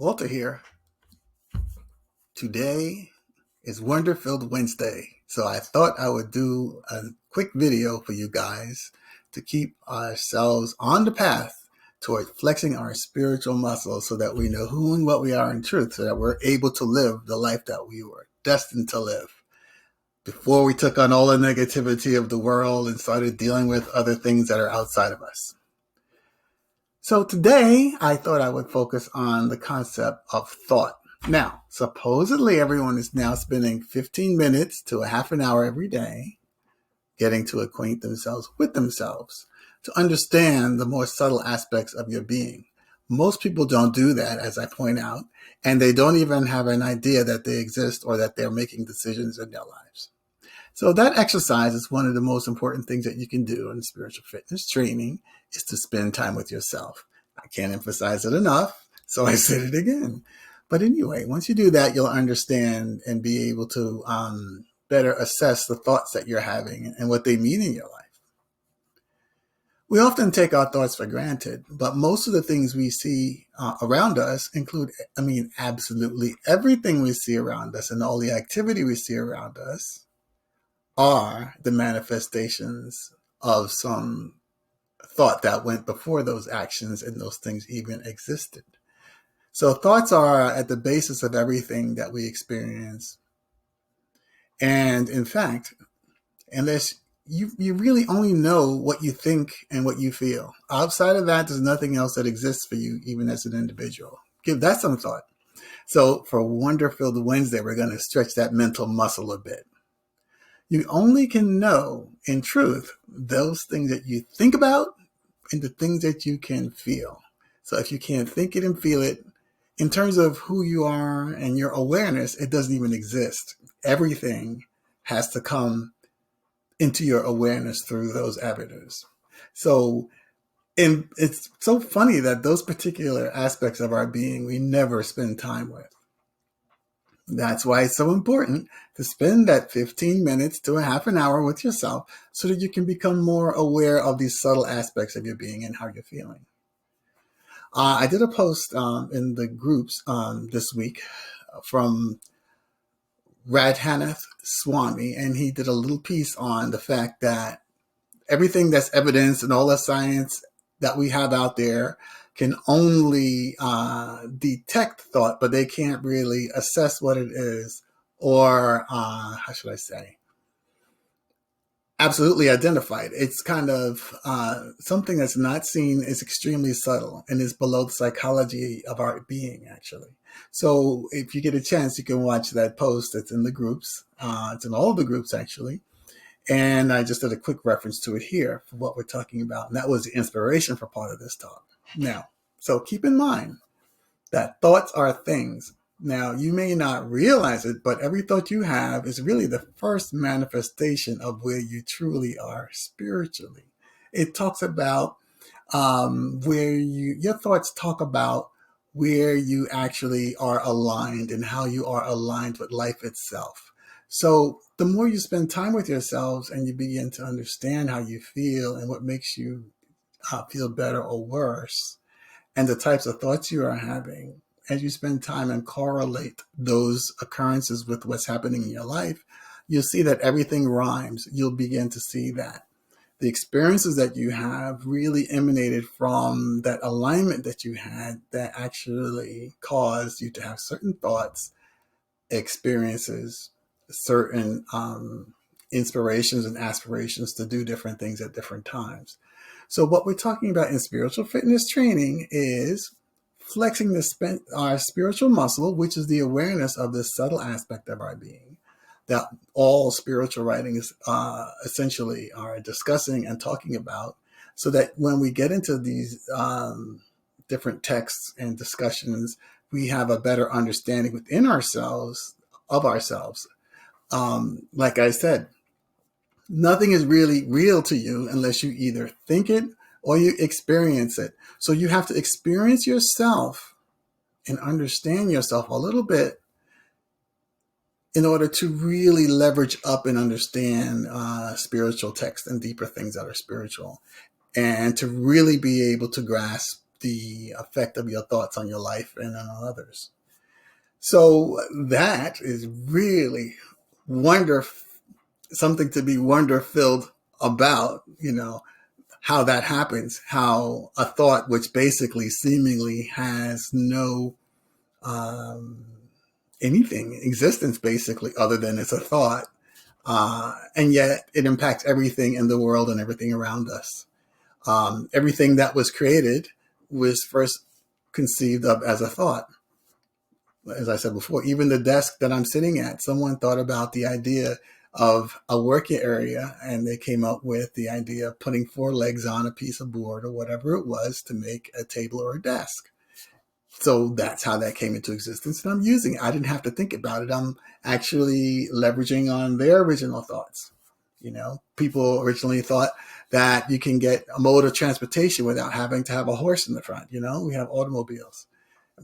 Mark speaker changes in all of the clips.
Speaker 1: Walter here. Today is Wonder-Filled Wednesday, so I thought I would do a quick video for you guys to keep ourselves on the path toward flexing our spiritual muscles so that we know who and what we are in truth, so that we're able to live the life that we were destined to live before we took on all the negativity of the world and started dealing with other things that are outside of us. So today, I thought I would focus on the concept of thought. Now, supposedly everyone is now spending 15 minutes to a half an hour every day getting to acquaint themselves with themselves, to understand the more subtle aspects of your being. Most people don't do that, as I point out, and they don't even have an idea that they exist or that they're making decisions in their lives. So that exercise is one of the most important things that you can do in spiritual fitness training, is to spend time with yourself. I can't emphasize it enough, so I said it again. But anyway, once you do that, you'll understand and be able to better assess the thoughts that you're having and what they mean in your life. We often take our thoughts for granted, but most of the things we see around us include, absolutely everything we see around us, and all the activity we see around us are the manifestations of some thought that went before those actions and those things even existed. So thoughts are at the basis of everything that we experience. And in fact, unless you really only know what you think and what you feel. Outside of that, there's nothing else that exists for you, even as an individual. Give that some thought. So for Wonder-Filled Wednesday, we're going to stretch that mental muscle a bit. You only can know, in truth, those things that you think about and the things that you can feel. So if you can't think it and feel it, in terms of who you are and your awareness, it doesn't even exist. Everything has to come into your awareness through those avenues. So, and it's so funny that those particular aspects of our being we never spend time with. That's why it's so important to spend that 15 minutes to a half an hour with yourself so that you can become more aware of these subtle aspects of your being and how you're feeling. I did a post in the groups this week from Radhanath Swami, and he did a little piece on the fact that everything that's evidence and all the science that we have out there can only detect thought, but they can't really assess what it is, or how should I say, absolutely identified. It's kind of something that's not seen, is extremely subtle and is below the psychology of our being, actually. So if you get a chance, you can watch that post. It's in the groups. It's in all of the groups, actually. And I just did a quick reference to it here for what we're talking about. And that was the inspiration for part of this talk. Now, so keep in mind that thoughts are things. Now, you may not realize it, but every thought you have is really the first manifestation of where you truly are spiritually. It talks about your thoughts talk about where you actually are aligned and how you are aligned with life itself. So the more you spend time with yourselves and you begin to understand how you feel and what makes you feel better or worse, and the types of thoughts you are having, as you spend time and correlate those occurrences with what's happening in your life, you'll see that everything rhymes. You'll begin to see that the experiences that you have really emanated from that alignment that you had that actually caused you to have certain thoughts, experiences, certain inspirations and aspirations to do different things at different times. So what we're talking about in spiritual fitness training is flexing our spiritual muscle, which is the awareness of this subtle aspect of our being that all spiritual writings essentially are discussing and talking about, so that when we get into these different texts and discussions, we have a better understanding within ourselves of ourselves. Like I said, nothing is really real to you unless you either think it or you experience it. So you have to experience yourself and understand yourself a little bit in order to really leverage up and understand spiritual texts and deeper things that are spiritual, and to really be able to grasp the effect of your thoughts on your life and on others. So that is really something to be wonder filled about, how that happens, how a thought which basically seemingly has no um, anything existence basically other than it's a thought, and yet it impacts everything in the world and everything around us. Everything that was created was first conceived of as a thought. As I said before, even the desk that I'm sitting at, someone thought about the idea of a working area, and they came up with the idea of putting four legs on a piece of board or whatever it was to make a table or a desk. So that's how that came into existence, and I'm using it. I didn't have to think about it. I'm actually leveraging on their original thoughts. People originally thought that you can get a mode of transportation without having to have a horse in the front. We have automobiles.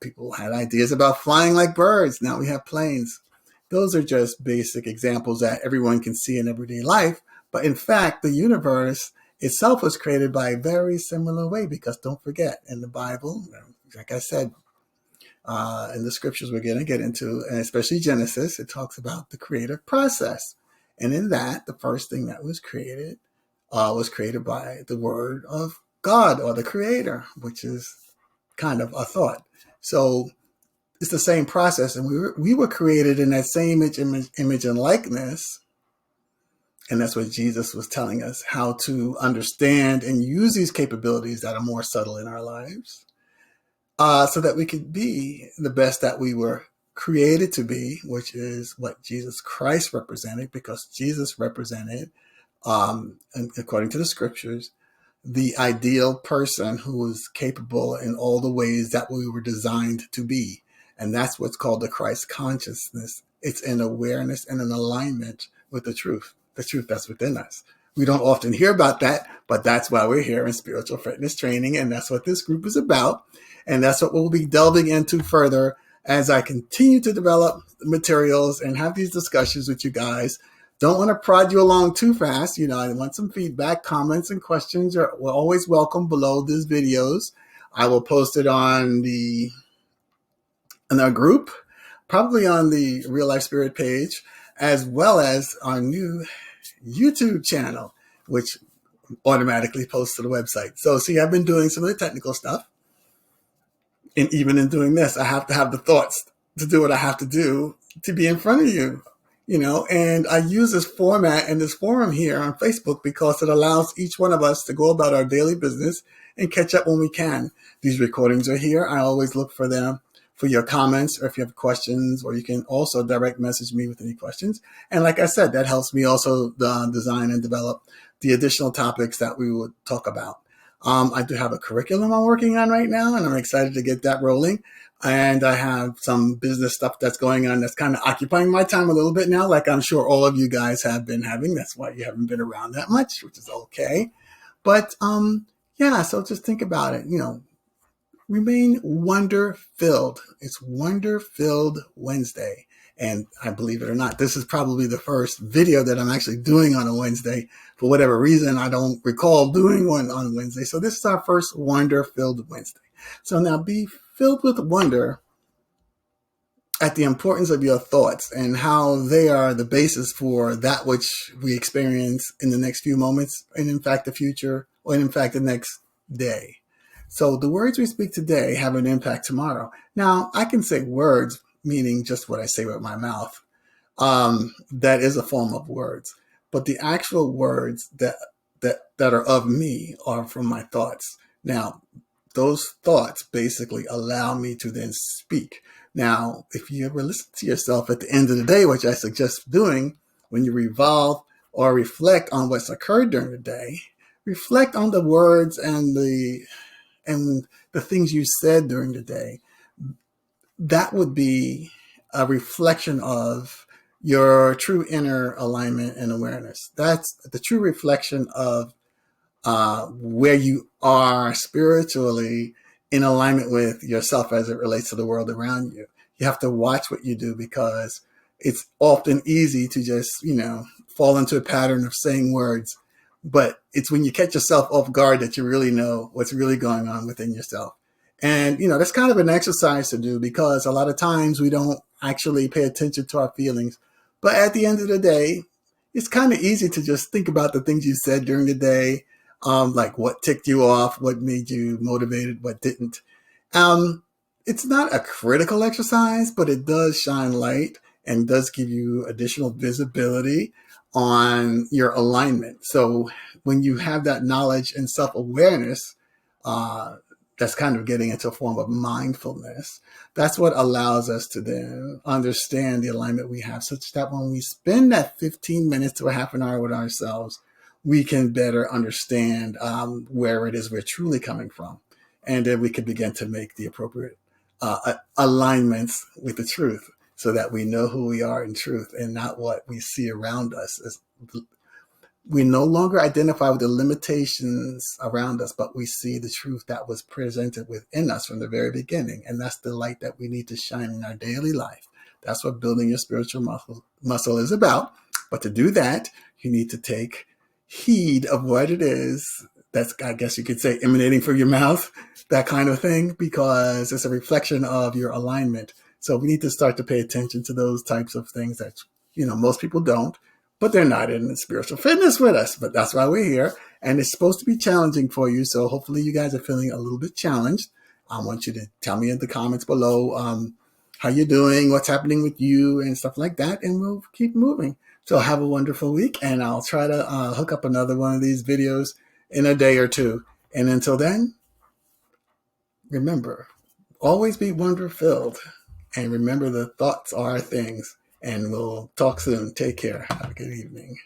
Speaker 1: People had ideas about flying like birds. Now we have planes. Those are just basic examples that everyone can see in everyday life. But in fact, the universe itself was created by a very similar way, because don't forget, in the Bible, like I said, in the scriptures we're going to get into, and especially Genesis, it talks about the creative process. And in that, the first thing that was created by the word of God, or the creator, which is kind of a thought. So it's the same process, and we were created in that same image and likeness. And that's what Jesus was telling us, how to understand and use these capabilities that are more subtle in our lives, so that we could be the best that we were created to be, which is what Jesus Christ represented, because Jesus represented, according to the scriptures, the ideal person who was capable in all the ways that we were designed to be. And that's what's called the Christ consciousness. It's an awareness and an alignment with the truth that's within us. We don't often hear about that, but that's why we're here in spiritual fitness training. And that's what this group is about. And that's what we'll be delving into further as I continue to develop materials and have these discussions with you guys. Don't want to prod you along too fast. I want some feedback, comments, and questions are always welcome below these videos. I will post it in our group, probably on the Real Life Spirit page, as well as our new YouTube channel, which automatically posts to the website. So see, I've been doing some of the technical stuff. And even in doing this, I have to have the thoughts to do what I have to do to be in front of you. And I use this format and this forum here on Facebook because it allows each one of us to go about our daily business and catch up when we can. These recordings are here. I always look for them, for your comments, or if you have questions, or you can also direct message me with any questions. And like I said, that helps me also design and develop the additional topics that we would talk about. I do have a curriculum I'm working on right now, and I'm excited to get that rolling. And I have some business stuff that's going on that's kind of occupying my time a little bit now, like I'm sure all of you guys have been having. That's why you haven't been around that much, which is okay. But yeah, so just think about it. Remain wonder-filled. It's Wonder-Filled Wednesday. And I believe it or not, this is probably the first video that I'm actually doing on a Wednesday. For whatever reason, I don't recall doing one on Wednesday. So this is our first Wonder-Filled Wednesday. So now be filled with wonder at the importance of your thoughts and how they are the basis for that which we experience in the next few moments, and in fact the future, or in fact the next day. So the words we speak today have an impact tomorrow. Now, I can say words, meaning just what I say with my mouth. That is a form of words. But the actual words that are of me are from my thoughts. Now, those thoughts basically allow me to then speak. Now, if you ever listen to yourself at the end of the day, which I suggest doing, when you revolve or reflect on what's occurred during the day, reflect on the words and the things you said during the day. That would be a reflection of your true inner alignment and awareness. That's the true reflection of where you are spiritually in alignment with yourself as it relates to the world around you. You have to watch what you do, because it's often easy to just, fall into a pattern of saying words but it's when you catch yourself off guard that you really know what's really going on within yourself. And, that's kind of an exercise to do because a lot of times we don't actually pay attention to our feelings. But at the end of the day, it's kind of easy to just think about the things you said during the day, like what ticked you off, what made you motivated, what didn't. Um, it's not a critical exercise, but it does shine light and does give you additional visibility on your alignment. So when you have that knowledge and self awareness, uh, that's kind of getting into a form of mindfulness. That's what allows us to then understand the alignment we have, such that when we spend that 15 minutes to a half an hour with ourselves, we can better understand where it is we're truly coming from. And then we can begin to make the appropriate alignments with the truth so that we know who we are in truth and not what we see around us. We no longer identify with the limitations around us, but we see the truth that was presented within us from the very beginning. And that's the light that we need to shine in our daily life. That's what building your spiritual muscle is about. But to do that, you need to take heed of what it is that's, I guess you could say, emanating from your mouth, that kind of thing, because it's a reflection of your alignment. So we need to start to pay attention to those types of things that, most people don't, but they're not in spiritual fitness with us. But that's why we're here. And it's supposed to be challenging for you. So hopefully you guys are feeling a little bit challenged. I want you to tell me in the comments below how you're doing, what's happening with you and stuff like that. And we'll keep moving. So have a wonderful week. And I'll try to hook up another one of these videos in a day or two. And until then, remember, always be wonder filled. And remember, the thoughts are things. And we'll talk soon. Take care. Have a good evening.